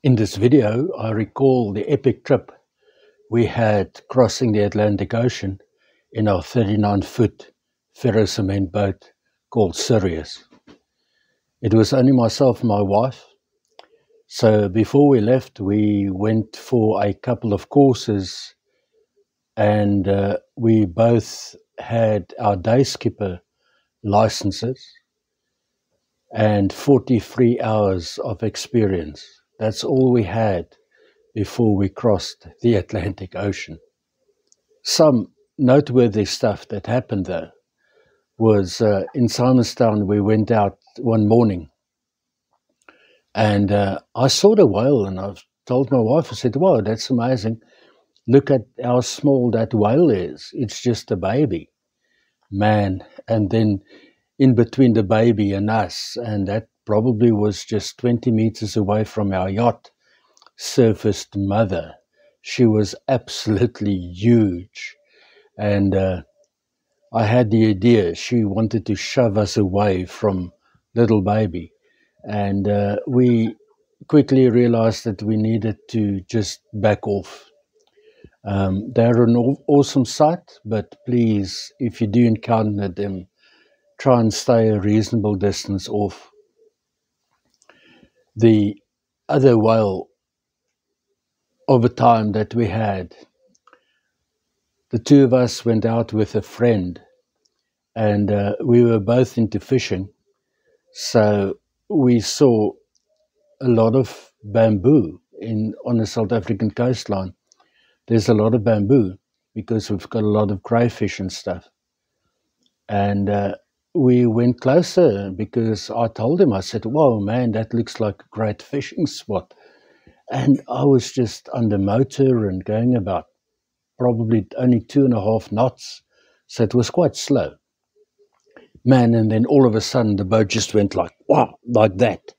In this video, I recall the epic trip we had crossing the Atlantic Ocean in our 39-foot ferrocement boat called Sirius. It was only myself and my wife, so before we left, we went for a couple of courses, and we both had our day skipper licenses and 43 hours of experience. That's all we had before we crossed the Atlantic Ocean. Some noteworthy stuff that happened though was in Simonstown. We went out one morning and I saw the whale, and I told my wife, I said, wow, that's amazing. Look at how small that whale is. It's just a baby, man. And then in between the baby and us, and that probably was just 20 meters away from our yacht, surfaced mother. She was absolutely huge. And I had the idea she wanted to shove us away from little baby. And we quickly realized that we needed to just back off. They're an awesome sight, but please, if you do encounter them, try and stay a reasonable distance off. The other whale of a time that we had, the two of us went out with a friend, and we were both into fishing. So we saw a lot of bamboo on the South African coastline. There's a lot of bamboo because we've got a lot of crayfish and stuff. And we went closer because I told him, I said, whoa, man, that looks like a great fishing spot. And I was just under motor and going about probably only 2.5 knots. So it was quite slow. Man, and then all of a sudden the boat just went like, wow, like that.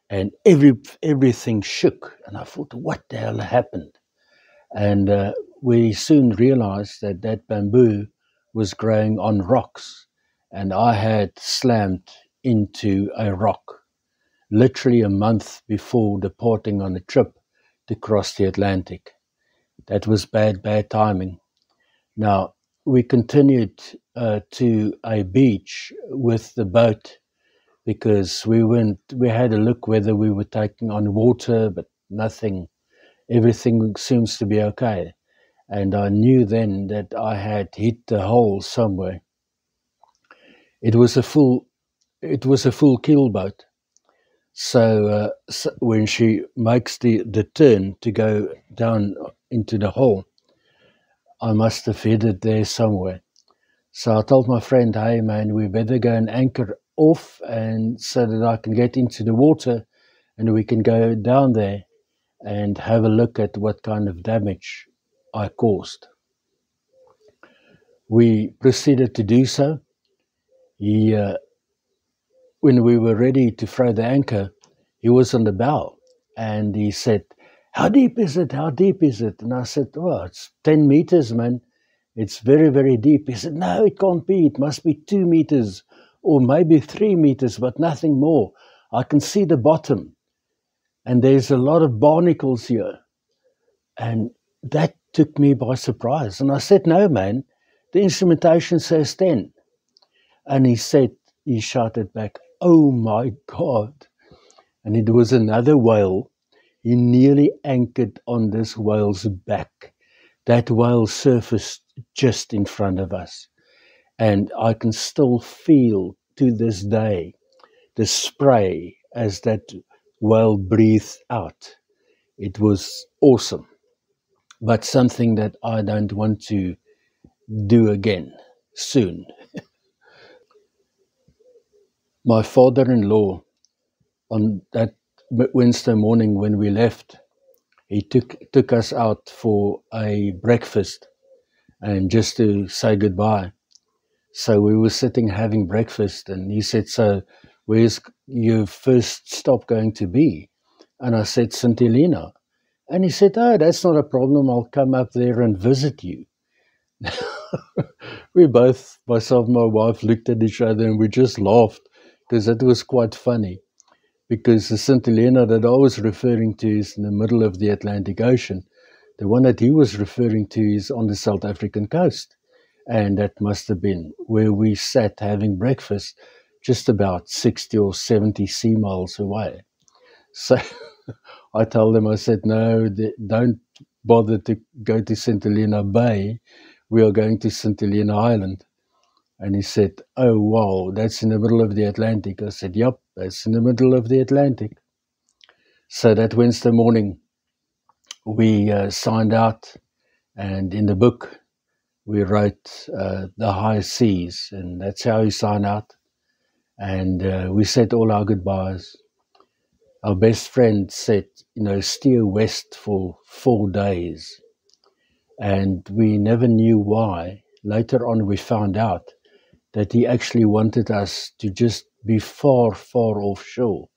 And everything shook. And I thought, what the hell happened? And we soon realized that that bamboo was growing on rocks. And I had slammed into a rock literally a month before departing on a trip to cross the Atlantic. That was bad timing. Now, we continued to a beach with the boat because we had a look whether we were taking on water, but nothing. Everything seems to be okay. And I knew then that I had hit the hole somewhere. It was a full keelboat. So when she makes the turn to go down into the hole, I must have hit it there somewhere. So I told my friend, hey man, we better go and anchor off, and so that I can get into the water and we can go down there and have a look at what kind of damage I caused. We proceeded to do so. When we were ready to throw the anchor, he was on the bow and he said, how deep is it? How deep is it? And I said, oh, it's 10 meters, man. It's very, very deep. He said, no, it can't be. It must be 2 meters or maybe 3 meters, but nothing more. I can see the bottom and there's a lot of barnacles here. And that took me by surprise. And I said, no, man, the instrumentation says 10. And he shouted back, oh my God. And it was another whale. He nearly anchored on this whale's back. That whale surfaced just in front of us. And I can still feel to this day the spray as that whale breathed out. It was awesome, but something that I don't want to do again soon. My father-in-law, on that Wednesday morning when we left, he took us out for a breakfast and just to say goodbye. So we were sitting having breakfast, and he said, so where's your first stop going to be? And I said, St. Helena. And he said, oh, that's not a problem. I'll come up there and visit you. We both, myself and my wife, looked at each other and we just laughed because it was quite funny. because the St. Helena that I was referring to is in the middle of the Atlantic Ocean. The one that he was referring to is on the South African coast. And that must have been where we sat having breakfast, just about 60 or 70 sea miles away. So I told him, I said, no, don't bother to go to St. Helena Bay. We are going to St. Helena Island. And he said, oh, wow, that's in the middle of the Atlantic. I said, yep, that's in the middle of the Atlantic. So that Wednesday morning, we signed out, and in the book, we wrote The High Seas, and that's how we signed out. And we said all our goodbyes. Our best friend said, steer west for 4 days. And we never knew why. Later on, we found out that he actually wanted us to just be far, far offshore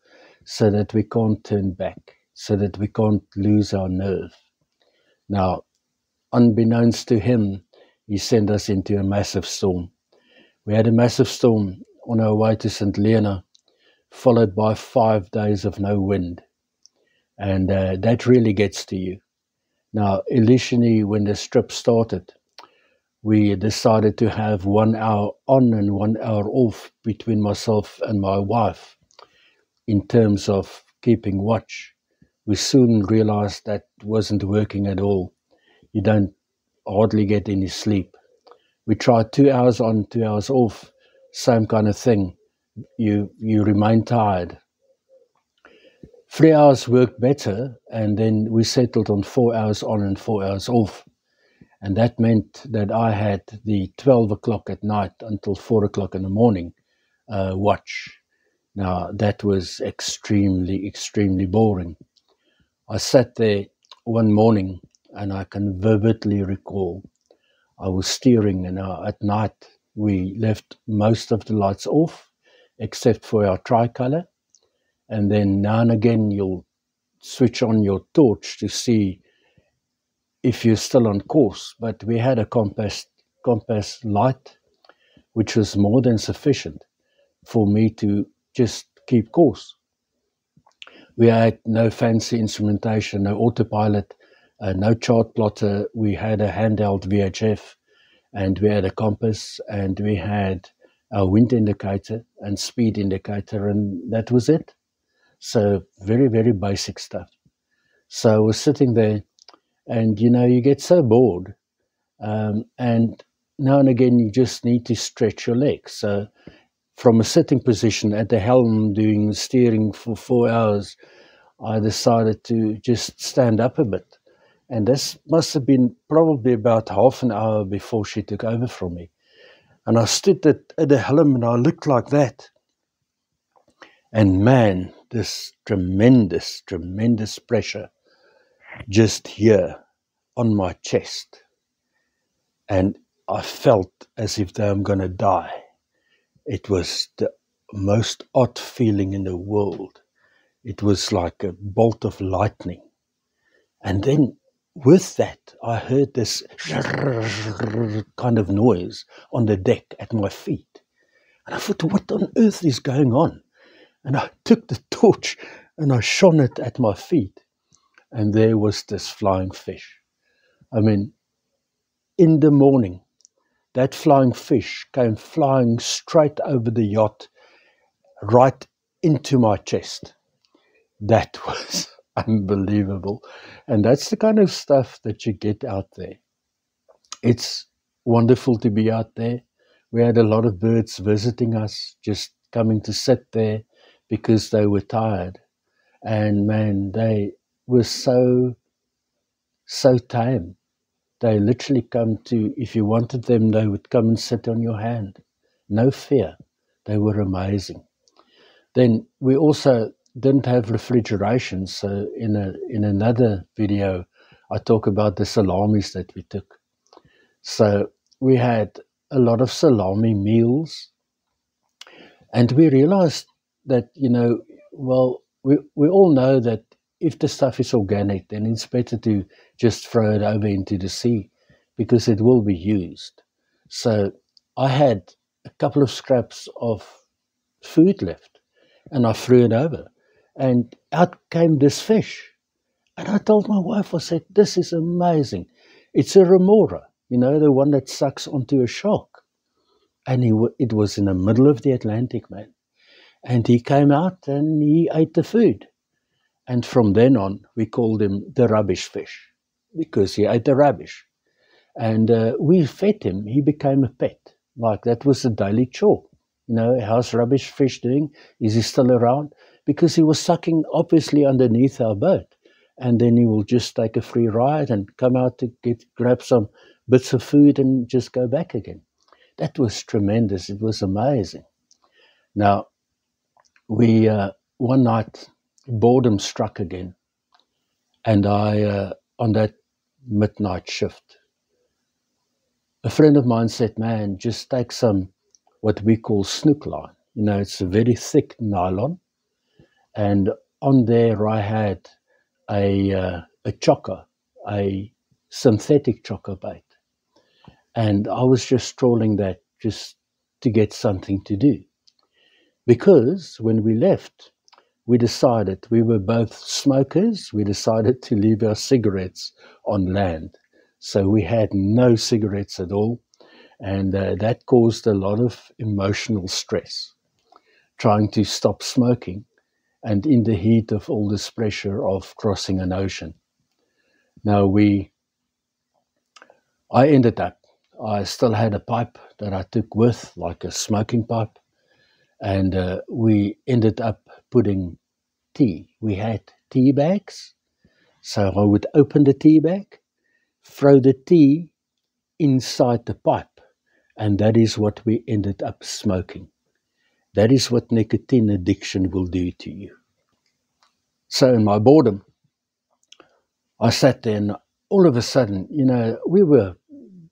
so that we can't turn back, so that we can't lose our nerve. Now, unbeknownst to him, he sent us into a massive storm. We had a massive storm on our way to St. Helena, followed by 5 days of no wind. And that really gets to you. Now, initially, when the strip started, we decided to have 1 hour on and 1 hour off between myself and my wife in terms of keeping watch. We soon realized that wasn't working at all. You don't hardly get any sleep. We tried 2 hours on, 2 hours off, same kind of thing. You remain tired. 3 hours worked better, and then we settled on 4 hours on and 4 hours off. And that meant that I had the 12 o'clock at night until 4 o'clock in the morning watch. Now, that was extremely, extremely boring. I sat there one morning, and I can vividly recall I was steering, and at night we left most of the lights off, except for our tricolor. And then now and again you'll switch on your torch to see if you're still on course. But we had a compass light, which was more than sufficient for me to just keep course. We had no fancy instrumentation, no autopilot, no chart plotter. We had a handheld VHF, and we had a compass, and we had a wind indicator and speed indicator, and that was it. So very, very basic stuff. So I was sitting there, and you get so bored, and now and again you just need to stretch your legs. So from a sitting position at the helm doing steering for 4 hours, I decided to just stand up a bit. And this must have been probably about half an hour before she took over from me. And I stood at the helm and I looked like that. And man, this tremendous, tremendous pressure just here on my chest. And I felt as if I'm going to die. It was the most odd feeling in the world. It was like a bolt of lightning. And then with that, I heard this kind of noise on the deck at my feet. And I thought, what on earth is going on? And I took the torch and I shone it at my feet. And there was this flying fish. I mean, in the morning, that flying fish came flying straight over the yacht, right into my chest. That was unbelievable. And that's the kind of stuff that you get out there. It's wonderful to be out there. We had a lot of birds visiting us, just coming to sit there because they were tired. And man, they were so tame. They literally come to, if you wanted them, they would come and sit on your hand. No fear. They were amazing. Then we also didn't have refrigeration. So in another video, I talk about the salamis that we took. So we had a lot of salami meals. And we realized that, we all know that if the stuff is organic, then it's better to just throw it over into the sea because it will be used. So I had a couple of scraps of food left and I threw it over. and out came this fish. And I told my wife, I said, this is amazing. It's a remora, the one that sucks onto a shark. And it was in the middle of the Atlantic, man. And he came out and he ate the food. And from then on, we called him the rubbish fish because he ate the rubbish. And we fed him. He became a pet. Like, that was a daily chore. How's rubbish fish doing? Is he still around? Because he was sucking, obviously, underneath our boat. And then he will just take a free ride and come out to grab some bits of food and just go back again. That was tremendous. It was amazing. Now, we one night, boredom struck again. And I, on that midnight shift, a friend of mine said, man, just take some, what we call snook line. It's a very thick nylon. And on there I had a chocker, a synthetic chocker bait. And I was just trawling that just to get something to do. Because when we left, we decided, we were both smokers, we decided to leave our cigarettes on land. So we had no cigarettes at all. And that caused a lot of emotional stress, trying to stop smoking. And in the heat of all this pressure of crossing an ocean. Now I ended up, I still had a pipe that I took with, like a smoking pipe. And we ended up putting tea. We had tea bags. So I would open the tea bag, throw the tea inside the pipe. And that is what we ended up smoking. That is what nicotine addiction will do to you. So in my boredom, I sat there and all of a sudden, we were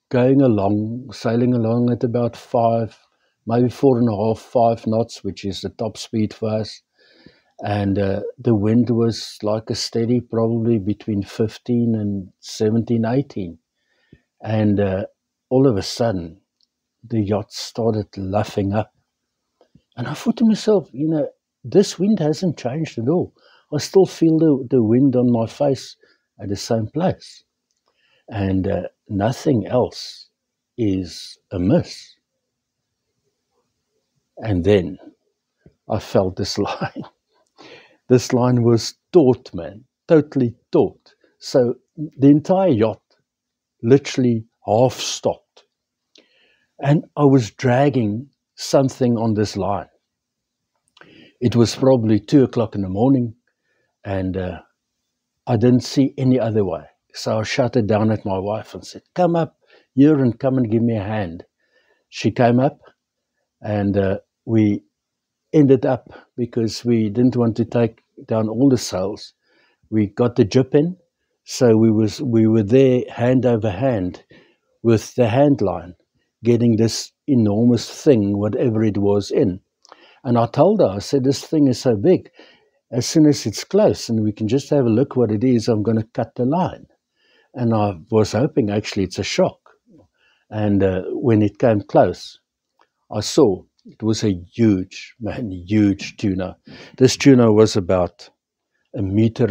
going along, sailing along at about 5, maybe 4.5, 5 knots, which is the top speed for us. And the wind was like a steady, probably between 15 and 17, 18. And all of a sudden, the yacht started luffing up. And I thought to myself, this wind hasn't changed at all. I still feel the wind on my face at the same place. And nothing else is amiss. And then I felt this line. This line was taut, man, totally taut. So the entire yacht literally half stopped. And I was dragging something on this line. It was probably 2 o'clock in the morning, and I didn't see any other way. So I shouted down at my wife and said, come up here and come and give me a hand. She came up, and we ended up, because we didn't want to take down all the sails, we got the jib in. So we were there hand over hand with the hand line, getting this enormous thing, whatever it was, in. And I told her, I said, this thing is so big. As soon as it's close and we can just have a look what it is, I'm going to cut the line. And I was hoping, actually, it's a shark. And when it came close, I saw it was a huge tuna. This tuna was about 1.5 meters.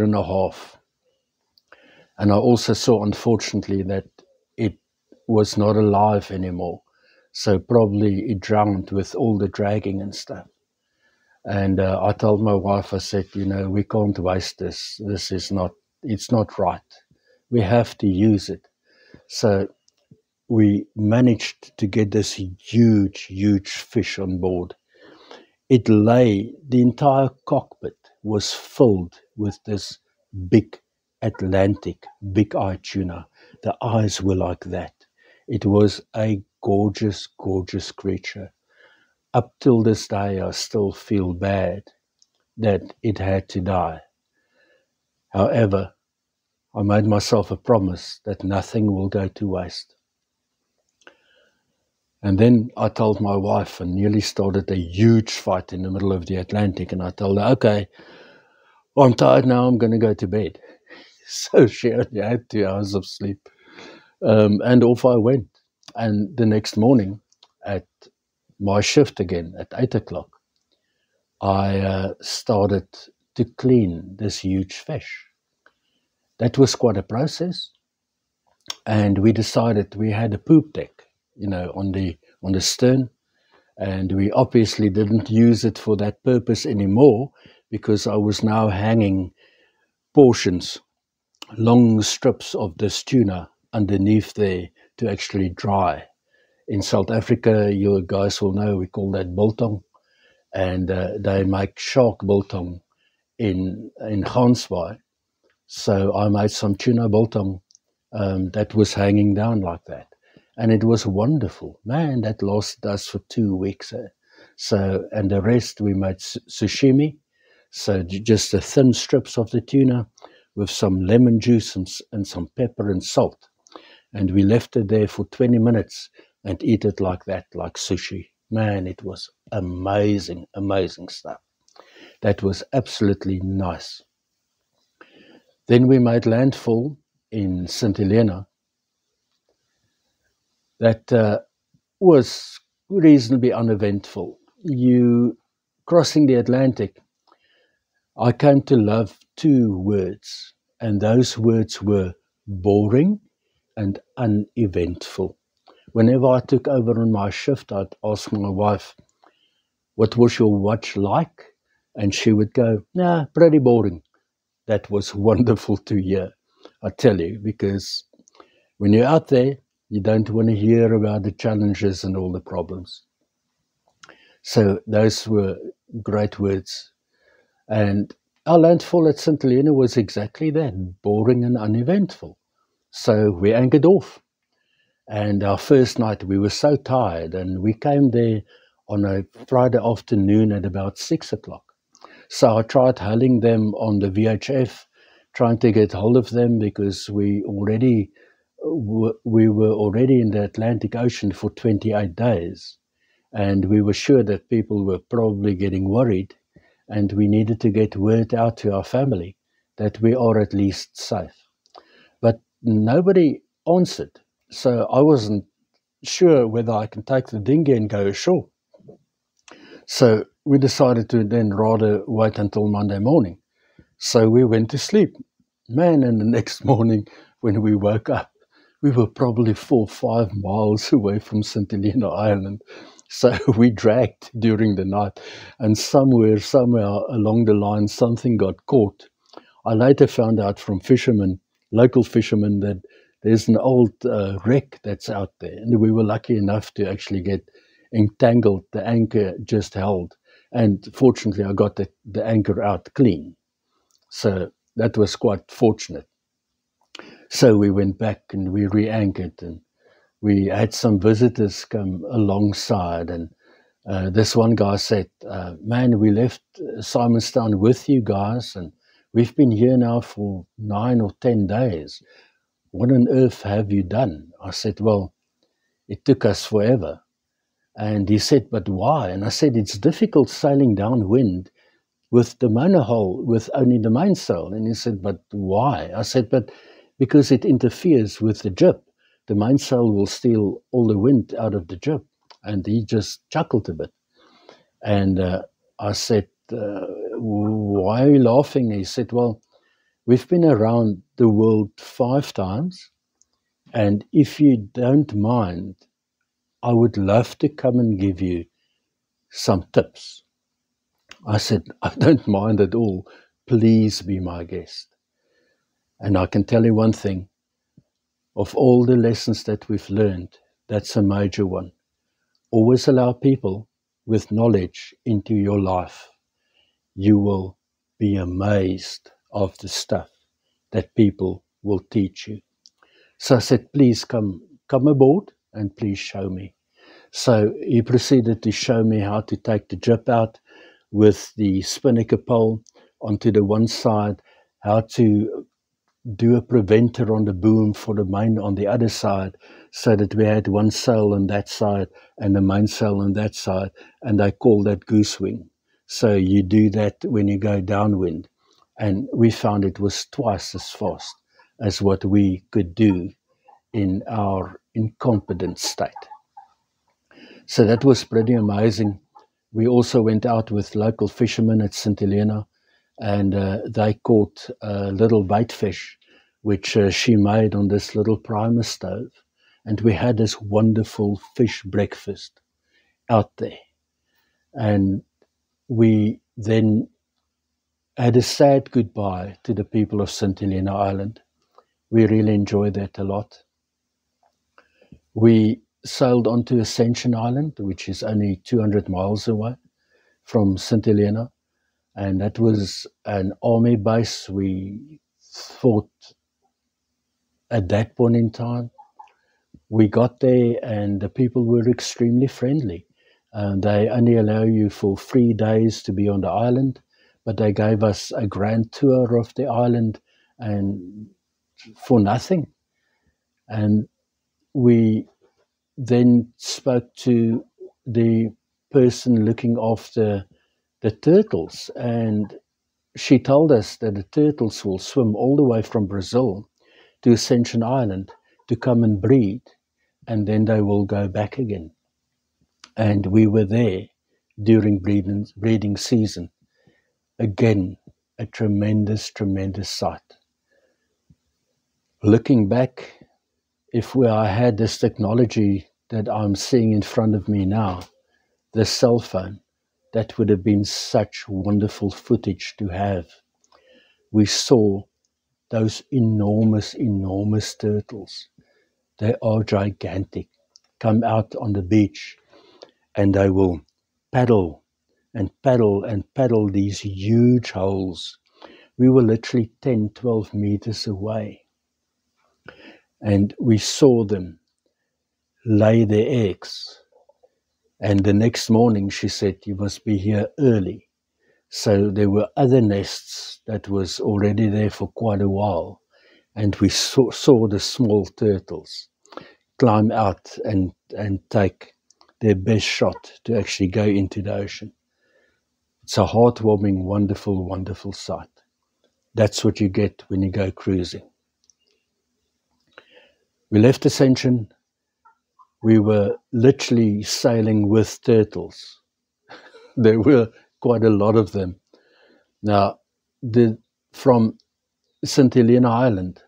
And I also saw, unfortunately, that it was not alive anymore. So probably it drowned with all the dragging and stuff. And I told my wife, I said, we can't waste this. It's not right. We have to use it. So we managed to get this huge fish on board. The entire cockpit was filled with this big Atlantic, big-eyed tuna. The eyes were like that. It was a gorgeous creature. Up till this day, I still feel bad that it had to die. However, I made myself a promise that nothing will go to waste. And then I told my wife and nearly started a huge fight in the middle of the Atlantic. And I told her, okay, I'm tired now, I'm going to go to bed. So she only had 2 hours of sleep. And off I went. And the next morning at my shift again at 8 o'clock, I started to clean this huge fish. That was quite a process, and we decided we had a poop deck, on the stern, and we obviously didn't use it for that purpose anymore because I was now hanging portions, long strips of this tuna underneath there to actually dry. In South Africa, you guys will know, we call that biltong, and they make shark biltong in Gansbaai. So I made some tuna biltong that was hanging down like that. And it was wonderful. Man, that lasted us for 2 weeks. So, and the rest we made sashimi. So just the thin strips of the tuna with some lemon juice and some pepper and salt. And we left it there for 20 minutes and eat it like that, like sushi. Man, it was amazing, amazing stuff. That was absolutely nice. Then we made landfall in St. Helena. That was reasonably uneventful. You crossing the Atlantic, I came to love 2 words, and those words were boring and uneventful. Whenever I took over on my shift, I'd ask my wife, what was your watch like? And she would go, nah, pretty boring. That was wonderful to hear, I tell you, because when you're out there, you don't want to hear about the challenges and all the problems. So those were great words. And our landfall at St. Helena was exactly that, boring and uneventful. So we anchored off. And our first night, we were so tired, and we came there on a Friday afternoon at about 6 o'clock. So I tried hailing them on the VHF, trying to get hold of them because we were already in the Atlantic Ocean for 28 days. And we were sure that people were probably getting worried, and we needed to get word out to our family that we are at least safe. But nobody answered. So I wasn't sure whether I can take the dinghy and go ashore. So we decided to then rather wait until Monday morning. So we went to sleep. Man, and the next morning when we woke up, we were probably 4 or 5 miles away from St. Helena Island. So we dragged during the night, and somehow along the line, something got caught. I later found out from local fishermen, that there's an old wreck that's out there, and we were lucky enough to actually get entangled. The anchor just held, and fortunately I got the anchor out clean. So that was quite fortunate. So we went back and we re-anchored, and we had some visitors come alongside, and this one guy said, man, we left Simonstown with you guys, and we've been here now for 9 or 10 days. What on earth have you done? I said, well, it took us forever. And he said, but why? And I said, it's difficult sailing downwind with the monohull, with only the mainsail. And he said, but why? I said, but because it interferes with the jib. The mainsail will steal all the wind out of the jib. And he just chuckled a bit. And I said, why are you laughing? He said, well, we've been around the world 5 times. And if you don't mind, I would love to come and give you some tips. I said, I don't mind at all. Please be my guest. And I can tell you one thing. Of all the lessons that we've learned, that's a major one. Always allow people with knowledge into your life. You will be amazed of the stuff that people will teach you. So I said, please come aboard and please show me. So he proceeded to show me how to take the jib out with the spinnaker pole onto the one side, how to do a preventer on the boom for the main on the other side, so that we had one sail on that side and the mainsail on that side, and I call that goose wing. So you do that when you go downwind, and we found it was twice as fast as what we could do in our incompetent state. So that was pretty amazing. We also went out with local fishermen at St. Helena, and they caught a little bait fish, which she made on this little primer stove. And we had this wonderful fish breakfast out there. And we then had a sad goodbye to the people of St. Helena Island. We really enjoyed that a lot. We sailed onto Ascension Island, which is only 200 miles away from St. Helena, and that was an army base. We thought at that point in time, we got there and the people were extremely friendly. They only allow you for 3 days to be on the island, but they gave us a grand tour of the island and for nothing. And we then spoke to the person looking after the turtles, and she told us that the turtles will swim all the way from Brazil to Ascension Island to come and breed, and then they will go back again. And we were there during breeding season. Again, a tremendous, tremendous sight. Looking back, if I had this technology that I'm seeing in front of me now, the cell phone, that would have been such wonderful footage to have. We saw those enormous, enormous turtles. They are gigantic. Come out on the beach and they will paddle and paddle and paddle these huge holes. We were literally 10, 12 meters away. And we saw them lay their eggs. And the next morning she said, you must be here early. So there were other nests that was already there for quite a while. And we saw the small turtles climb out and take their best shot to actually go into the ocean. It's a heartwarming, wonderful, wonderful sight. That's what you get when you go cruising. We left Ascension. We were literally sailing with turtles. There were quite a lot of them. Now, from St. Helena Island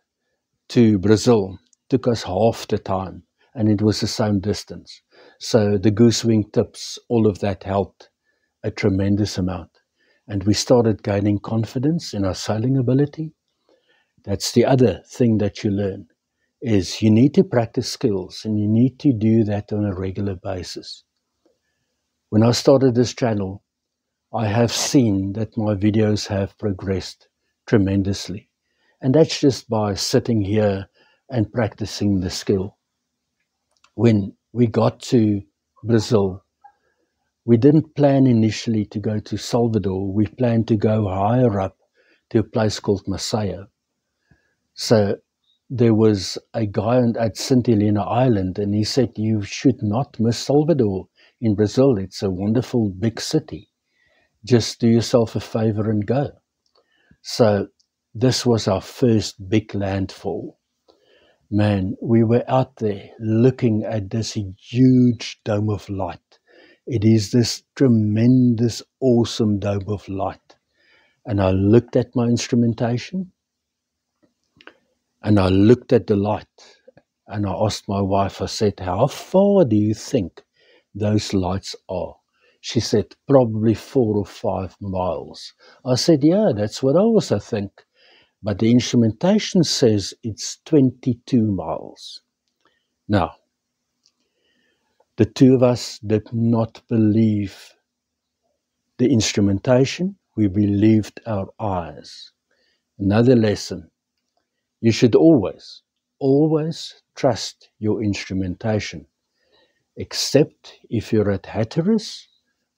to Brazil took us half the time, and it was the same distance. So the goosewing tips, all of that helped a tremendous amount. And we started gaining confidence in our sailing ability. That's the other thing that you learn, is you need to practice skills, and you need to do that on a regular basis. When I started this channel, I have seen that my videos have progressed tremendously. And that's just by sitting here and practicing the skill. When we got to Brazil, we didn't plan initially to go to Salvador. We planned to go higher up to a place called Maceió. So there was a guy at St. Helena Island, and he said, you should not miss Salvador in Brazil. It's a wonderful big city. Just do yourself a favor and go. So this was our first big landfall. Man, we were out there looking at this huge dome of light. It is this tremendous, awesome dome of light. And I looked at my instrumentation, and I looked at the light, and I asked my wife, I said, how far do you think those lights are? She said, probably 4 or 5 miles. I said, yeah, that's what I also think. But the instrumentation says it's 22 miles. Now, the two of us did not believe the instrumentation. We believed our eyes. Another lesson. You should always, always trust your instrumentation, except if you're at Hatteras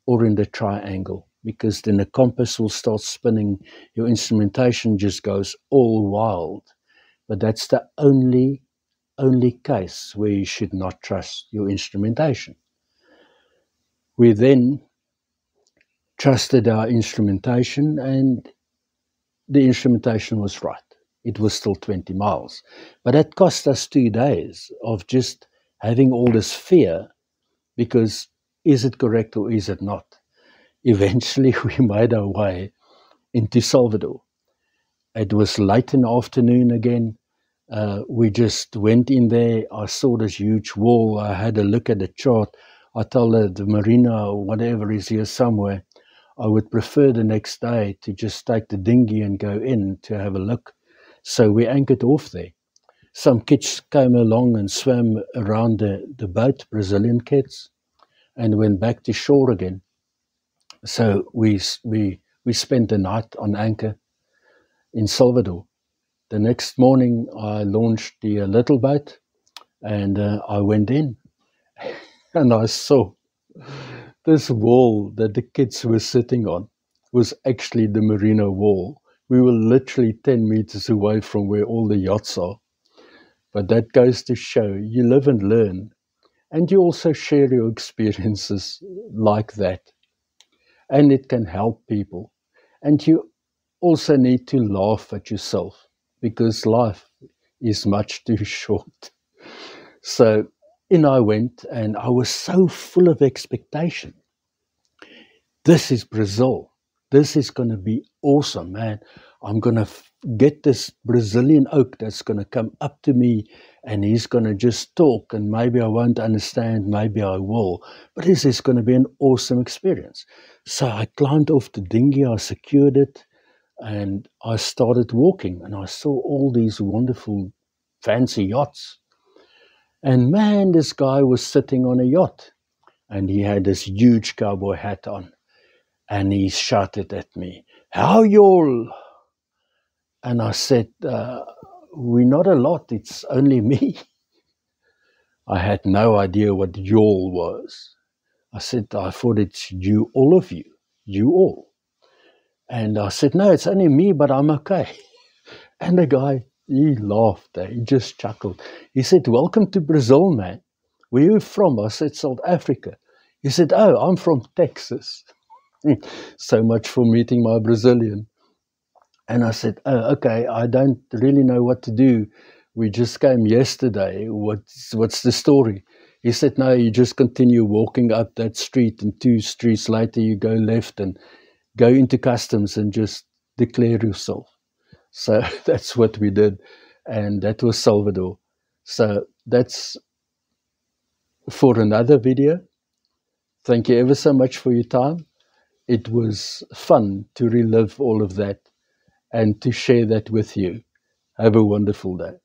or in the triangle, because then the compass will start spinning. Your instrumentation just goes all wild. But that's the only case where you should not trust your instrumentation. We then trusted our instrumentation, and the instrumentation was right. It was still 20 miles. But that cost us 2 days of just having all this fear, because is it correct or is it not? Eventually we made our way, into Salvador. It was late in the afternoon again. We just went in there. I saw this huge wall. I had a look at the chart. I told her the marina or whatever is here somewhere. I would prefer the next day to just take the dinghy and go in to have a look. So we anchored off there. Some kids came along and swam around the boat, Brazilian kids, and went back to shore again. So we spent the night on anchor in Salvador. The next morning, I launched the little boat, and I went in, and I saw this wall that the kids were sitting on was actually the marina wall. We were literally 10 meters away from where all the yachts are. But that goes to show you live and learn, and you also share your experiences like that. And it can help people. And you also need to laugh at yourself, because life is much too short. So in I went, and I was so full of expectation. This is Brazil. This is going to be awesome, man. I'm going to get this Brazilian oak that's going to come up to me, and he's going to just talk, and maybe I won't understand, maybe I will. But this is going to be an awesome experience. So I climbed off the dinghy, I secured it, and I started walking, and I saw all these wonderful fancy yachts. And man, this guy was sitting on a yacht, and he had this huge cowboy hat on, and he shouted at me, "How y'all?" And I said, "We're not a lot, it's only me." I had no idea what y'all was. I said, "I thought it's you, all of you, you all." And I said, "No, it's only me, but I'm okay." And the guy, he laughed, he just chuckled. He said, "Welcome to Brazil, man. Where are you from?" I said, "South Africa." He said, "Oh, I'm from Texas." So much for meeting my Brazilian. And I said, "Oh, okay, I don't really know what to do. We just came yesterday. What's the story?" He said, "No, you just continue walking up that street, and 2 streets later you go left and go into customs and just declare yourself." So that's what we did, and that was Salvador. So that's for another video. Thank you ever so much for your time. It was fun to relive all of that and to share that with you. Have a wonderful day.